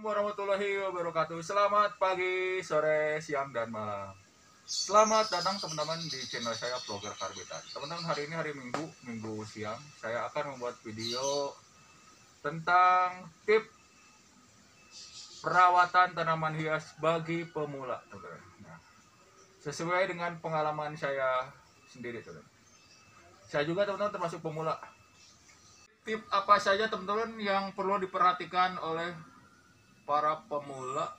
warahmatullahi wabarakatuh. Selamat pagi, sore, siang, dan malam. Selamat datang teman-teman di channel saya Vlogger Karbitan. Teman-teman, hari ini hari Minggu siang. Saya akan membuat video tentang tip perawatan tanaman hias bagi pemula, teman-teman. Nah, sesuai dengan pengalaman saya sendiri, teman-teman. Saya juga teman-teman termasuk pemula. Tip apa saja teman-teman yang perlu diperhatikan oleh para pemula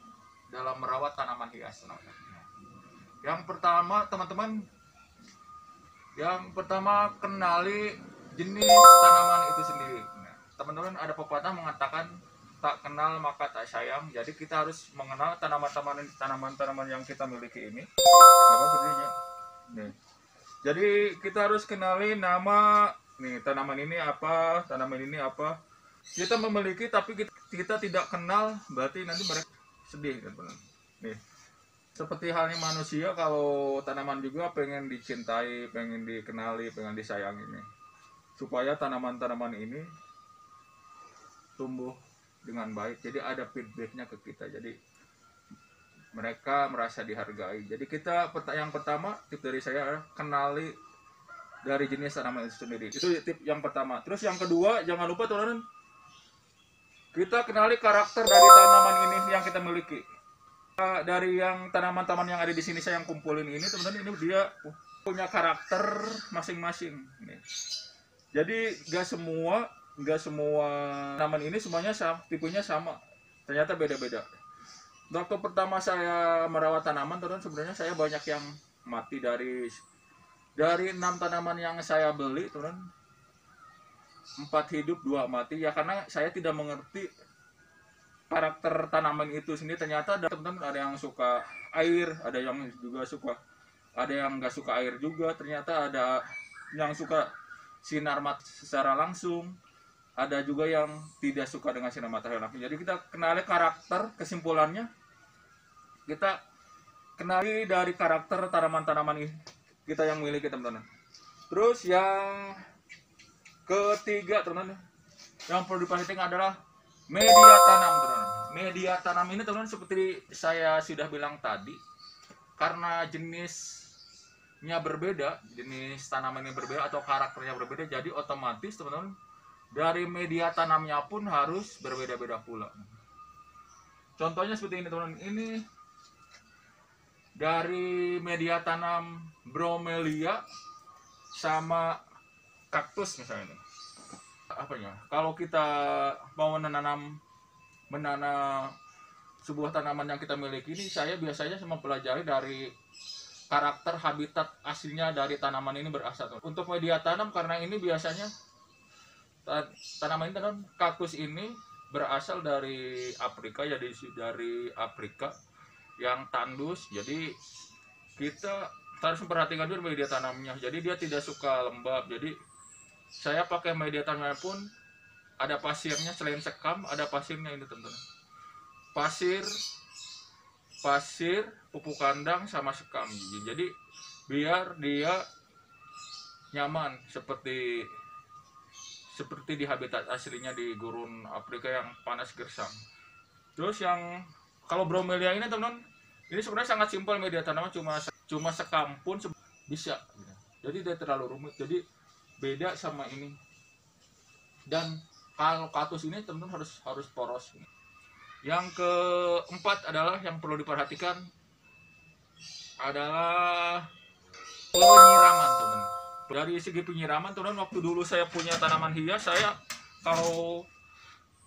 dalam merawat tanaman hias? Yang pertama teman-teman, kenali jenis tanaman itu sendiri. Nah, teman-teman, ada pepatah mengatakan tak kenal maka tak sayang. Jadi kita harus mengenal tanaman-tanaman yang kita miliki ini. Apa berdirinya? Nih. Jadi kita harus kenali nama nih, tanaman ini apa, tanaman ini apa. Kita memiliki tapi kita tidak kenal, berarti nanti mereka sedih kan, teman. Nih. Seperti halnya manusia, kalau tanaman juga pengen dicintai, pengen dikenali, pengen disayangi nih. Supaya tanaman-tanaman ini tumbuh dengan baik. Jadi ada feedbacknya ke kita. Jadi mereka merasa dihargai. Jadi yang pertama, tip dari saya adalah kenali dari jenis tanaman itu sendiri. Itu tip yang pertama. Terus yang kedua, jangan lupa teman-teman, kita kenali karakter dari tanaman ini yang kita miliki. Dari yang tanaman-tanaman yang ada di sini saya yang kumpulin ini, teman-teman, ini dia punya karakter masing-masing. Jadi gak semua tanaman ini semuanya tipenya sama. Ternyata beda-beda. Waktu pertama saya merawat tanaman, teman-teman, sebenarnya saya banyak yang mati. Dari 6 tanaman yang saya beli, teman-teman, 4 hidup, 2 mati. Ya karena saya tidak mengerti karakter tanaman itu sendiri. Ternyata teman-teman, ada yang suka air, ada yang juga suka, ada yang nggak suka air juga. Ternyata ada yang suka sinar matahari secara langsung, ada juga yang tidak suka dengan sinar matahari langsung. Jadi kita kenali karakter, kesimpulannya kita kenali dari karakter tanaman-tanaman kita yang miliki, teman-teman. Terus yang ketiga, teman-teman, yang perlu diperhatikan adalah media tanam, teman-teman. Media tanam ini, teman-teman, seperti saya sudah bilang tadi, karena jenisnya berbeda, jenis tanamannya berbeda atau karakternya berbeda, jadi otomatis, teman-teman, dari media tanamnya pun harus berbeda-beda pula. Contohnya seperti ini, teman-teman. Ini dari media tanam bromelia sama kaktus misalnya. Kalau kita mau menanam sebuah tanaman yang kita miliki ini, saya biasanya mempelajari dari karakter habitat aslinya dari tanaman ini berasal. Untuk media tanam, karena ini biasanya tanaman ini, kaktus ini berasal dari Afrika, jadi dari Afrika yang tandus. Jadi kita harus memperhatikan dulu media tanamnya. Jadi dia tidak suka lembab. Jadi saya pakai media tanamnya pun ada pasirnya, selain sekam ada pasirnya ini, teman-teman. Pasir, pupuk kandang sama sekam. Jadi biar dia nyaman seperti di habitat aslinya di gurun Afrika yang panas gersang. Terus yang kalau bromelia ini, teman-teman, ini sebenarnya sangat simpel media tanaman, cuma sekam pun bisa. Jadi tidak terlalu rumit. Jadi beda sama ini. Dan kalau kaktus ini, teman-teman, harus poros. Yang keempat adalah yang perlu diperhatikan adalah penyiraman, teman-teman. Dari segi penyiraman, teman-teman, waktu dulu saya punya tanaman hias, saya kalau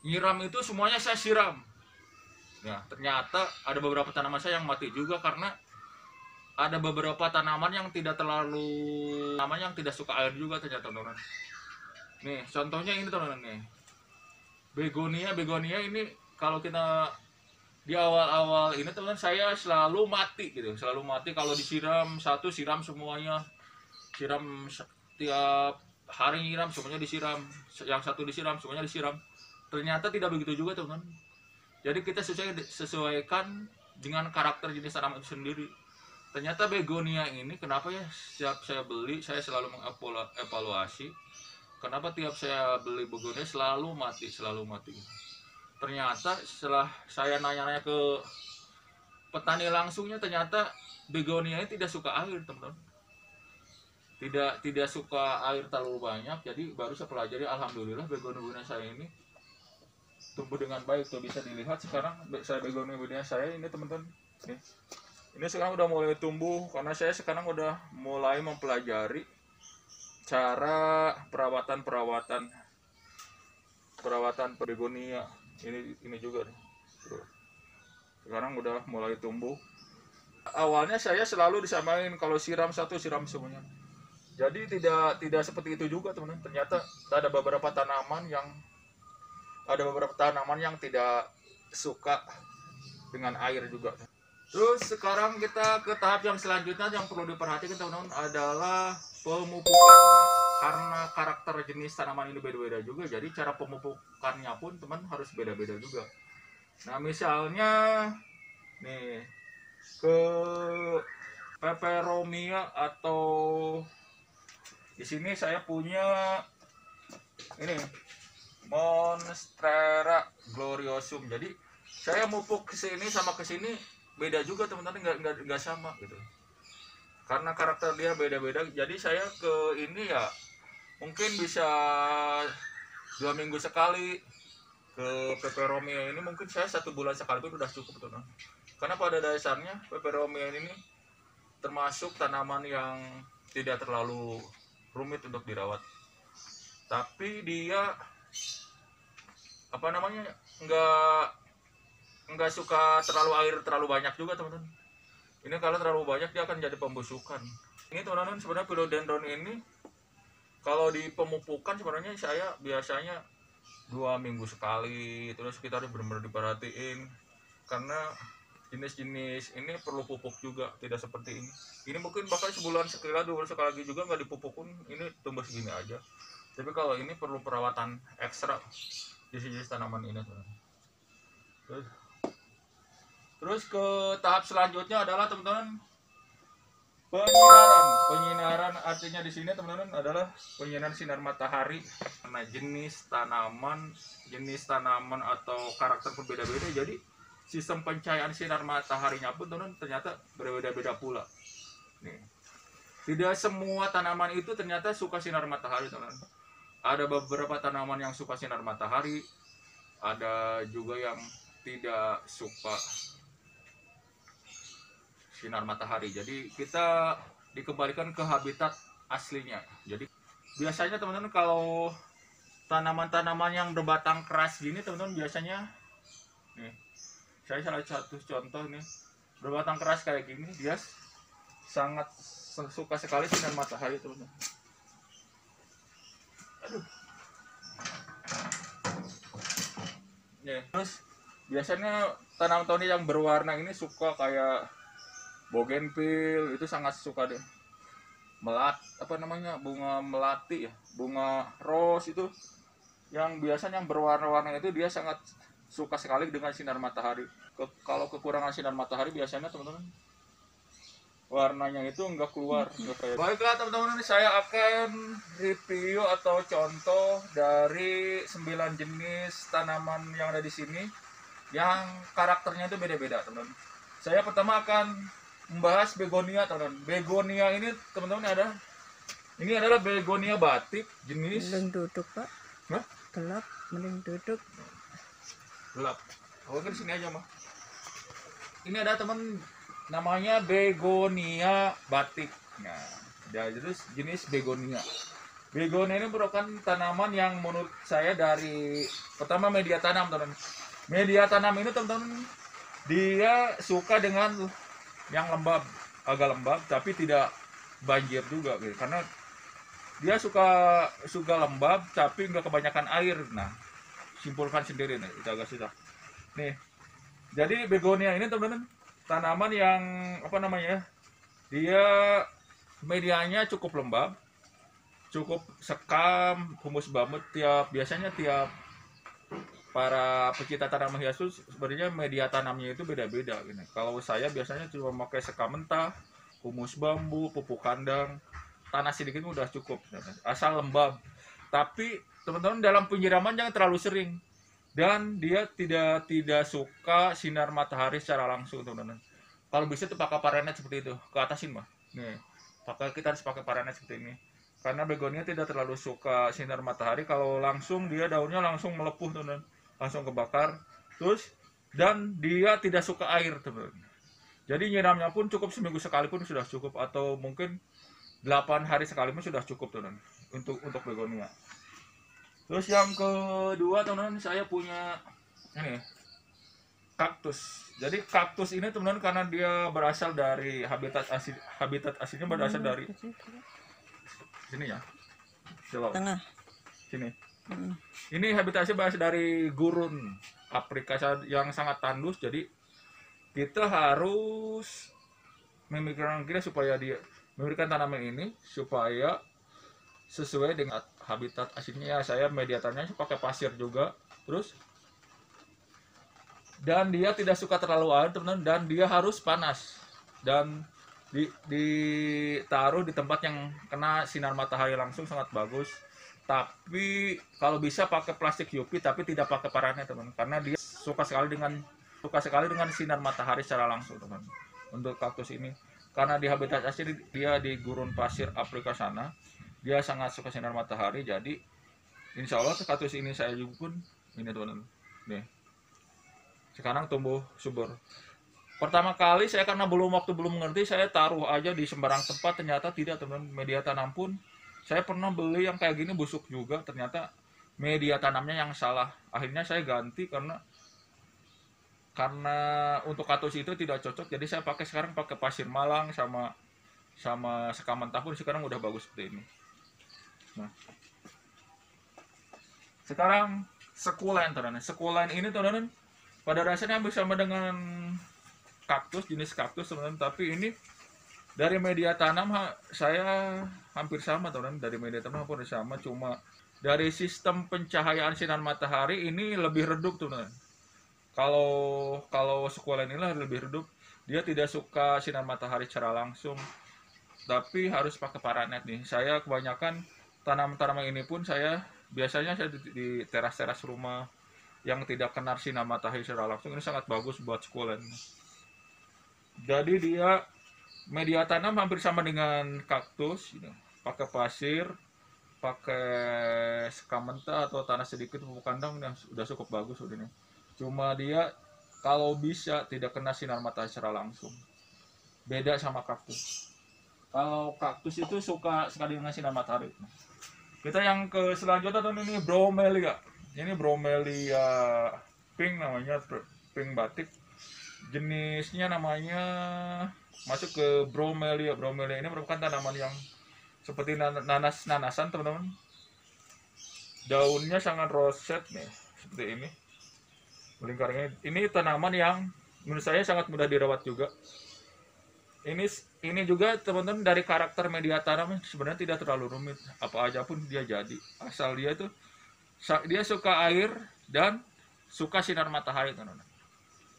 nyiram itu semuanya saya siram. Ya, ternyata ada beberapa tanaman saya yang mati juga karena ada beberapa tanaman yang tidak suka air juga ternyata, teman-teman. Nih, contohnya ini, teman-teman, nih. Begonia ini kalau kita di awal-awal ini, teman-teman, saya selalu mati gitu. Selalu mati kalau disiram satu, siram semuanya. Siram setiap hari, nyiram semuanya disiram. Yang satu disiram, semuanya disiram. Ternyata tidak begitu juga, teman-teman. Jadi kita sesuaikan dengan karakter jenis tanaman itu sendiri. Ternyata begonia ini, kenapa ya setiap saya beli, saya selalu mengevaluasi kenapa tiap saya beli begonia selalu mati. ternyata setelah saya nanya-nanya ke petani langsungnya, ternyata begonia ini tidak suka air, teman-teman. Tidak suka air terlalu banyak. Jadi baru saya pelajari, alhamdulillah begonia saya ini tumbuh dengan baik. Tuh bisa dilihat sekarang saya begonia saya ini, teman-teman. Ini sekarang udah mulai tumbuh karena saya sekarang udah mulai mempelajari cara perawatan begonia. Ini juga nih. Sekarang udah mulai tumbuh. Awalnya saya selalu disamain kalau siram satu siram semuanya. Jadi tidak seperti itu juga, teman-teman. Ternyata ada beberapa tanaman yang tidak suka dengan air juga. Terus sekarang kita ke tahap yang selanjutnya yang perlu diperhatikan, teman-teman, adalah pemupukan. Karena karakter jenis tanaman ini beda-beda juga, jadi cara pemupukannya pun teman harus beda-beda juga. Nah, misalnya nih ke peperomia, atau di sini saya punya ini Monstera gloriosum. Jadi saya mupuk ke sini sama ke sini beda juga, teman-teman, nggak sama gitu. Karena karakter dia beda-beda. Jadi saya ke ini ya mungkin bisa 2 minggu sekali. Ke peperomia ini mungkin saya 1 bulan sekali pun udah cukup, teman-teman. Karena pada dasarnya peperomia ini termasuk tanaman yang tidak terlalu rumit untuk dirawat. Tapi dia nggak suka air terlalu banyak juga, teman-teman. Ini kalau terlalu banyak dia akan jadi pembusukan. Ini, teman-teman, sebenarnya philodendron ini kalau di pemupukan sebenarnya saya biasanya 2 minggu sekali. Terus kita harus benar-benar diperhatiin karena jenis-jenis ini perlu pupuk juga, tidak seperti ini. Ini mungkin bahkan sebulan sekali, 2 bulan sekali lagi juga nggak dipupuk pun ini tumbuh segini aja. Tapi kalau ini perlu perawatan ekstra jenis-jenis tanaman ini, teman-teman. Terus ke tahap selanjutnya adalah, teman-teman, penyinaran. Artinya di sini, teman-teman, adalah penyinaran sinar matahari. Karena jenis tanaman atau karakter berbeda-beda, jadi sistem pencahayaan sinar mataharinya pun, teman-teman, ternyata berbeda-beda pula. Nih, tidak semua tanaman itu ternyata suka sinar matahari, teman-teman. Ada beberapa tanaman yang suka sinar matahari, ada juga yang tidak suka sinar matahari. Jadi kita dikembalikan ke habitat aslinya. Jadi biasanya, teman-teman, kalau tanaman-tanaman yang berbatang keras gini, teman-teman, biasanya nih, saya salah satu contoh nih, berbatang keras kayak gini, dia sangat suka sekali sinar matahari, teman-teman. Aduh. Nih, terus biasanya tanaman-tanaman yang berwarna ini suka kayak bougainville, itu sangat suka deh. Bunga melati ya, bunga rose itu yang biasanya yang berwarna-warna itu dia sangat suka sekali dengan sinar matahari. Kalau kekurangan sinar matahari biasanya, teman-teman, warnanya itu nggak keluar, nggak kayak. Baiklah, teman-teman, saya akan review atau contoh dari 9 jenis tanaman yang ada di sini yang karakternya itu beda-beda, teman-teman. Saya pertama akan membahas begonia, teman-teman. Begonia ini, teman-teman, ini adalah begonia batik jenis. Mending duduk, Pak. Hah? Gelap, mending duduk. Gelap. Oke, di sini aja, mah. Ini ada, teman, namanya begonia batik. Nah, jadi jenis begonia. Begonia ini merupakan tanaman yang menurut saya dari pertama media tanam, teman-teman. Media tanam ini, teman-teman, dia suka dengan yang lembab, agak lembab tapi tidak banjir juga gitu. Karena dia suka lembab tapi nggak kebanyakan air. Nah, simpulkan sendiri nih, itu agak susah. Nih, jadi begonia ini, teman-teman, tanaman yang dia medianya cukup lembab, cukup sekam, humus bamut. Biasanya tiap para pecinta tanaman hias itu sebenarnya media tanamnya itu beda-beda gitu. Kalau saya biasanya cuma pakai sekam mentah, humus bambu, pupuk kandang, tanah sedikit udah cukup, asal lembab. Tapi, teman-teman, dalam penyiraman jangan terlalu sering. dan dia tidak suka sinar matahari secara langsung, teman-teman. Kalau bisa tuh pakai paranet seperti itu, ke atasin mah. Nih, kita harus pakai paranet seperti ini. Karena begonia tidak terlalu suka sinar matahari, kalau langsung dia daunnya langsung melepuh, teman-teman. Langsung kebakar. Terus dan dia tidak suka air, teman-teman. Jadi nyiramnya pun cukup seminggu sekali pun sudah cukup, atau mungkin 8 hari sekali pun sudah cukup, teman-teman, untuk begonia. Terus yang kedua, teman-teman, saya punya ini kaktus. Jadi kaktus ini, teman-teman, karena dia berasal dari habitat aslinya berasal dari sini ya, Tengah. sini. Mm. Ini habitatnya berasal dari gurun Afrika yang sangat tandus. Jadi kita harus memikirkan supaya dia memberikan tanaman ini supaya sesuai dengan habitat aslinya. Saya mediatornya pakai pasir juga, terus dan dia tidak suka terlalu air, teman-teman, dan dia harus panas dan ditaruh di tempat yang kena sinar matahari langsung, sangat bagus. Tapi kalau bisa pakai plastik UV, tapi tidak pakai paranet, teman, karena dia suka sekali dengan sinar matahari secara langsung, teman. Untuk kaktus ini, karena di habitat asli dia di gurun pasir Afrika sana, dia sangat suka sinar matahari. Jadi insya Allah kaktus ini saya juga pun ini, teman-teman, nih sekarang tumbuh subur. Pertama kali saya karena belum mengerti, saya taruh aja di sembarang tempat, ternyata tidak, teman. Media tanam pun saya pernah beli yang kayak gini busuk juga, ternyata media tanamnya yang salah. Akhirnya saya ganti karena untuk kaktus itu tidak cocok. Jadi saya sekarang pakai pasir Malang sama sekam mentah pun sekarang udah bagus seperti ini. Nah, sekarang sekulen, teman-teman. Sekulen ini, teman-teman, pada dasarnya hampir sama dengan kaktus, jenis kaktus, teman-teman, tapi ini dari media tanam saya hampir sama, teman-teman. Dari media tanam hampir sama, cuma dari sistem pencahayaan sinar matahari ini lebih redup, teman-teman. Kalau sekulen ini lebih redup, dia tidak suka sinar matahari secara langsung, tapi harus pakai paranet nih. Saya kebanyakan tanaman ini pun biasanya saya di teras-teras rumah yang tidak kena sinar matahari secara langsung. Ini sangat bagus buat sekulen. Jadi dia media tanam hampir sama dengan kaktus, pakai pasir, pakai sekam mentah atau tanah sedikit pupuk kandang, udah cukup bagus udah nih. Cuma dia kalau bisa tidak kena sinar matahari secara langsung. Beda sama kaktus. Kalau kaktus itu suka sekali dengan sinar matahari. Kita yang ke selanjutnya, teman, ini bromelia. Ini bromelia pink namanya, pink batik. Jenisnya namanya masuk ke bromelia. Bromelia ini merupakan tanaman yang seperti nanasan, teman-teman. Daunnya sangat roset nih, seperti ini. Melingkarnya. Ini tanaman yang menurut saya sangat mudah dirawat juga. Ini juga, teman-teman, dari karakter media tanam sebenarnya tidak terlalu rumit. Apa aja pun dia jadi. Asal dia suka air dan suka sinar matahari, teman-teman.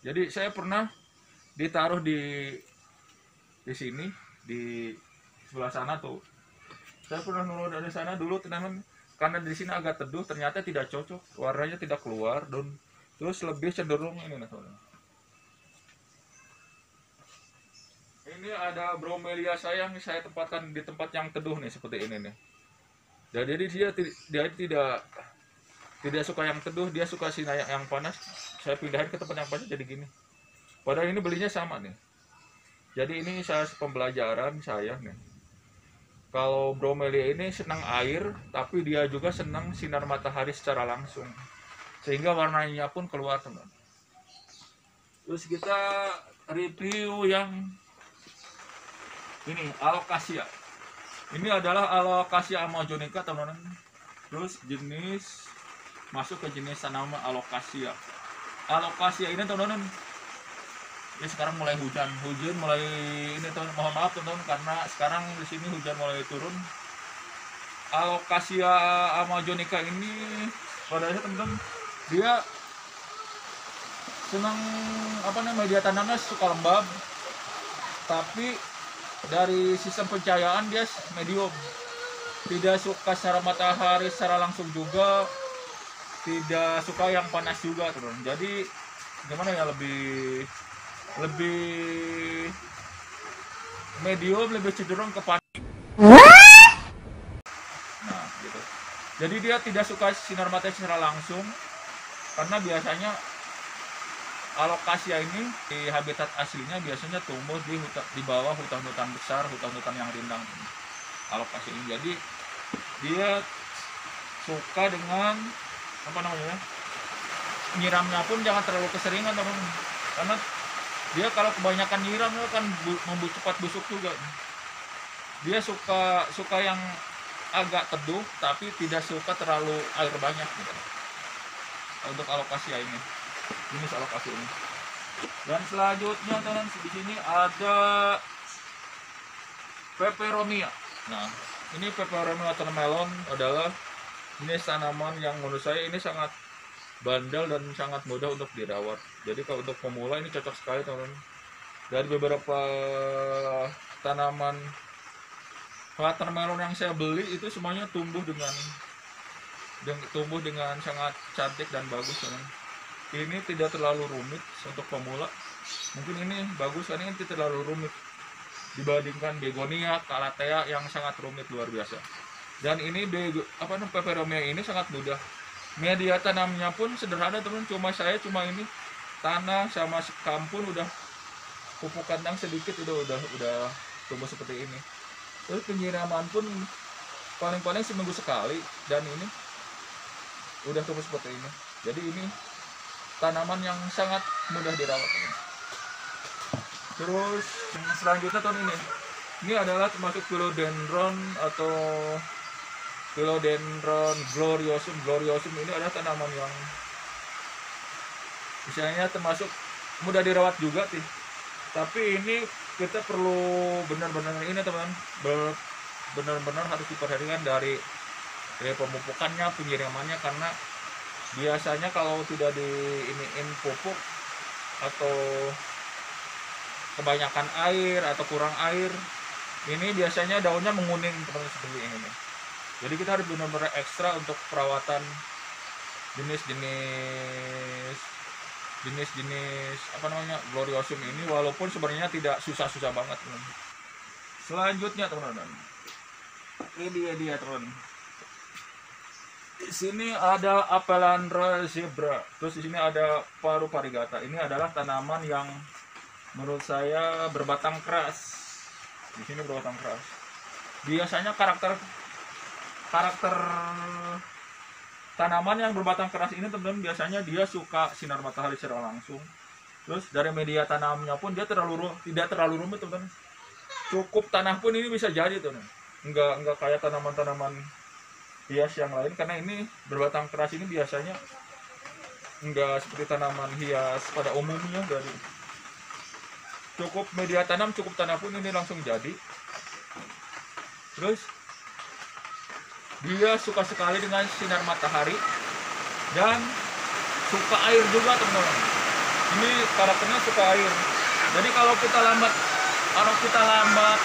Jadi saya pernah ditaruh di sini, di sebelah sana tuh. Saya pernah nurun dari sana dulu, teman-teman, karena di sini agak teduh, ternyata tidak cocok, warnanya tidak keluar, dan terus lebih cenderung ini, teman-teman. Ini ada bromelia saya yang saya tempatkan di tempat yang teduh nih, seperti ini nih. Jadi dia tidak suka yang teduh, dia suka sinar yang panas. Saya pindahin ke tempat yang panas jadi gini. Padahal ini belinya sama nih. Jadi ini pembelajaran saya nih. Kalau bromelia ini senang air, tapi dia juga senang sinar matahari secara langsung, sehingga warnanya pun keluar, teman. Terus kita review yang ini, alocasia. Ini adalah alocasia amazonica, teman-teman. Terus masuk ke jenis tanaman alocasia. Alocasia ini, teman-teman, ini sekarang mulai hujan mulai ini, teman. Mohon maaf, teman-teman, karena sekarang di sini hujan mulai turun. Alocasia amazonica ini pada dasarnya, teman-teman, dia senang media tanamnya suka lembab, tapi dari sistem pencahayaan dia medium, tidak suka secara matahari secara langsung juga, tidak suka yang panas juga teman. Jadi gimana ya, lebih lebih medium, lebih cenderung ke panas. Nah, gitu. Jadi dia tidak suka sinar matahari secara langsung karena biasanya alokasia ini di habitat aslinya biasanya tumbuh di bawah hutan-hutan besar, hutan-hutan yang rindang. Alokasia ini. Jadi dia suka dengan apa namanya? Nyiramnya pun jangan terlalu keseringan, teman. Karena dia kalau kebanyakan nyiram itu akan cepat busuk juga. Dia suka yang agak teduh tapi tidak suka terlalu air banyak gitu. Untuk alokasia ini, jenis alokasia ini. Dan selanjutnya teman, di sini ada peperomia. Nah, ini peperomia watermelon adalah jenis tanaman yang menurut saya ini sangat bandel dan sangat mudah untuk dirawat. Jadi kalau untuk pemula ini cocok sekali teman. Dari beberapa tanaman watermelon yang saya beli itu semuanya tumbuh dengan sangat cantik dan bagus teman. Ini tidak terlalu rumit untuk pemula. Mungkin ini bagus karena ini tidak terlalu rumit dibandingkan begonia, calathea yang sangat rumit luar biasa. Dan ini peperomia ini sangat mudah. Media tanamnya pun sederhana teman, cuma ini tanah sama sekam pun udah pupuk kandang sedikit udah tumbuh seperti ini. Terus penyiraman pun paling-paling seminggu sekali dan ini udah tumbuh seperti ini. Jadi ini tanaman yang sangat mudah dirawat teman. Terus selanjutnya tahun ini adalah termasuk philodendron atau philodendron gloriosum. Gloriosum ini adalah tanaman yang misalnya termasuk mudah dirawat juga sih. Tapi ini kita perlu benar-benar ini teman, benar-benar harus diperhatikan dari pemupukannya, penyiramannya, karena biasanya kalau tidak diiniin pupuk atau kebanyakan air atau kurang air, ini biasanya daunnya menguning teman, seperti ini. Jadi kita harus benar-benar ekstra untuk perawatan jenis-jenis gloriosum ini, walaupun sebenarnya tidak susah-susah banget teman. Selanjutnya teman-teman, ini dia teman. Di sini ada Apelandra zebra. Terus di sini ada Paru variegata. Ini adalah tanaman yang menurut saya berbatang keras. Di sini berbatang keras. Biasanya karakter tanaman yang berbatang keras ini teman-teman, biasanya dia suka sinar matahari secara langsung. Terus dari media tanamnya pun dia tidak terlalu rumit teman-teman. Cukup tanah pun ini bisa jadi teman. Enggak kayak tanaman-tanaman hias yang lain, karena ini berbatang keras ini biasanya enggak seperti tanaman hias pada umumnya. Dari cukup media tanam, cukup tanah pun ini langsung jadi. Terus dia suka sekali dengan sinar matahari dan suka air juga teman-teman. Ini karakternya suka air. Jadi kalau kita lambat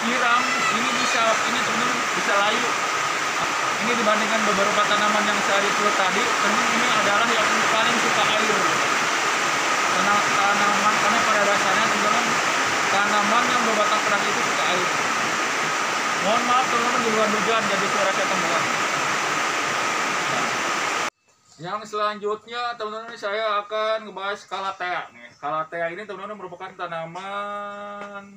nyiram, ini teman-teman bisa layu. Ini dibandingkan beberapa tanaman yang saya review tadi, teman, ini adalah yang paling suka air. Karena pada dasarnya teman-teman, tanaman yang berbatang keras itu suka air. Mohon maaf teman-teman, di luar hujan jadi suara saya tenggelam. Yang selanjutnya teman-teman, saya akan ngebahas calathea. Calathea ini teman-teman merupakan tanaman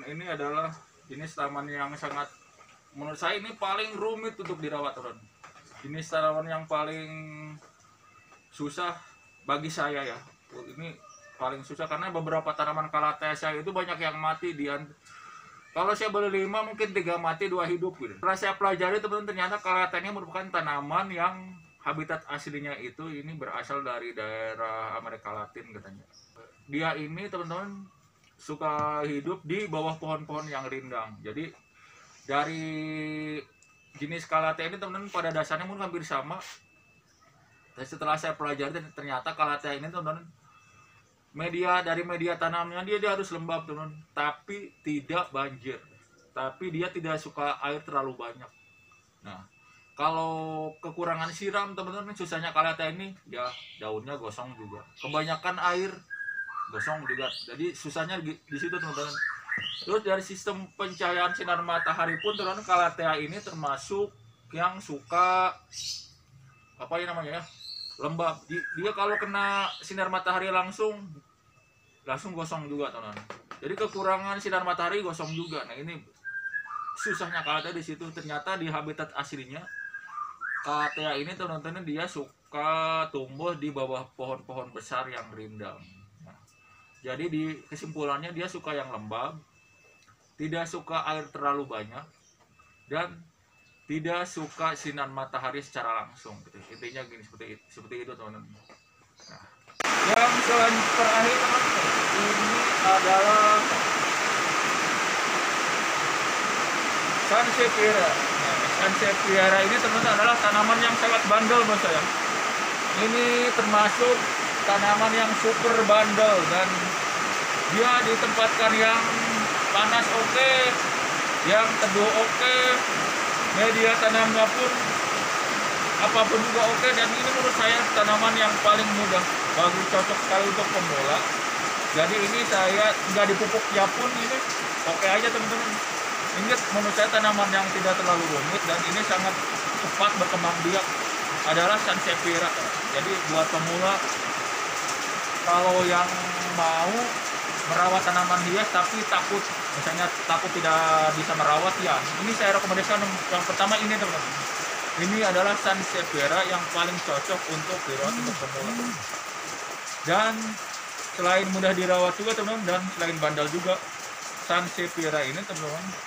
ini adalah jenis tanaman yang sangat, menurut saya ini paling rumit untuk dirawat teman. Jenis tanaman yang paling susah bagi saya ya. Ini paling susah karena beberapa tanaman calathea saya itu banyak yang mati kalau saya beli 5 mungkin 3 mati 2 hidup gitu. Setelah saya pelajari teman-teman, ternyata calathea ini merupakan tanaman yang habitat aslinya itu ini berasal dari daerah Amerika Latin katanya. Dia ini teman-teman suka hidup di bawah pohon-pohon yang rindang. Jadi dari jenis calathea ini teman-teman pada dasarnya mungkin hampir sama. Dan setelah saya pelajari ternyata calathea ini teman-teman, dari media tanamnya dia harus lembab teman, tapi tidak banjir. Tapi dia tidak suka air terlalu banyak. Nah, Kalau kekurangan siram teman-teman, susahnya kalatea ini ya daunnya gosong juga, kebanyakan air gosong juga, jadi susahnya di situ teman-teman. Terus dari sistem pencahayaan sinar matahari pun teman-teman, kalatea ini termasuk yang suka apa ya namanya ya, lembab. Dia kalau kena sinar matahari langsung gosong juga teman-teman. Jadi kekurangan sinar matahari gosong juga. Nah ini susahnya kalatea di situ. Ternyata di habitat aslinya kalatea ini teman-teman dia suka tumbuh di bawah pohon-pohon besar yang rindang. Nah, jadi di kesimpulannya dia suka yang lembab, tidak suka air terlalu banyak, dan tidak suka sinar matahari secara langsung. Gitu. Intinya gini, seperti itu teman-teman. Nah, yang terakhir teman-teman, ini adalah Sansevieria. Sansevieria ini teman-teman adalah tanaman yang sangat bandel menurut saya. Ini termasuk tanaman yang super bandel, dan dia ditempatkan yang panas oke, yang teduh oke, media tanamnya pun apapun juga oke. Dan ini menurut saya tanaman yang paling mudah, cocok sekali untuk pemula. Jadi ini saya nggak dipupuknya pun ini oke aja teman-teman. Ini menurut saya tanaman yang tidak terlalu rumit, dan ini sangat cepat berkembang biak adalah Sansevieria. Jadi buat pemula, kalau yang mau merawat tanaman hias tapi takut tidak bisa merawat, ya ini saya rekomendasikan yang pertama ini teman-teman. Ini adalah Sansevieria yang paling cocok untuk dirawat untuk pemula. Dan selain mudah dirawat juga teman-teman, dan selain bandel juga, Sansevieria ini teman-teman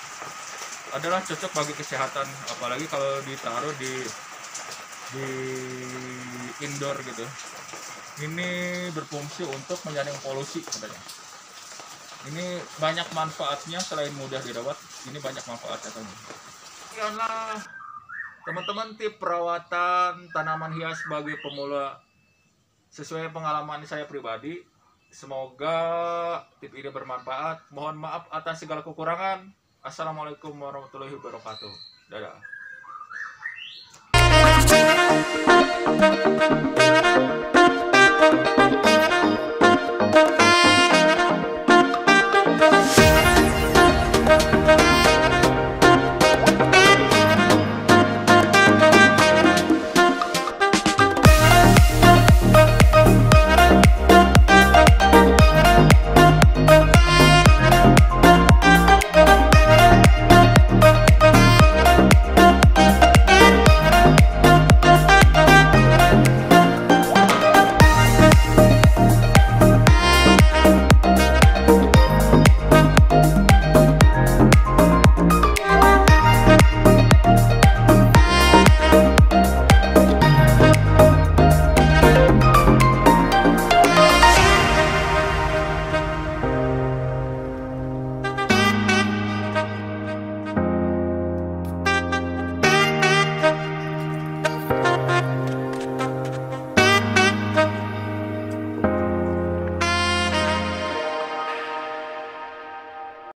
adalah cocok bagi kesehatan, apalagi kalau ditaruh di indoor gitu. Ini berfungsi untuk menyaring polusi katanya. Ini banyak manfaatnya, selain mudah dirawat, ini banyak manfaatnya teman-teman. Sekianlah teman-teman tip perawatan tanaman hias bagi pemula sesuai pengalaman saya pribadi. Semoga tip ini bermanfaat. Mohon maaf atas segala kekurangan. Assalamualaikum warahmatullahi wabarakatuh. Dadah.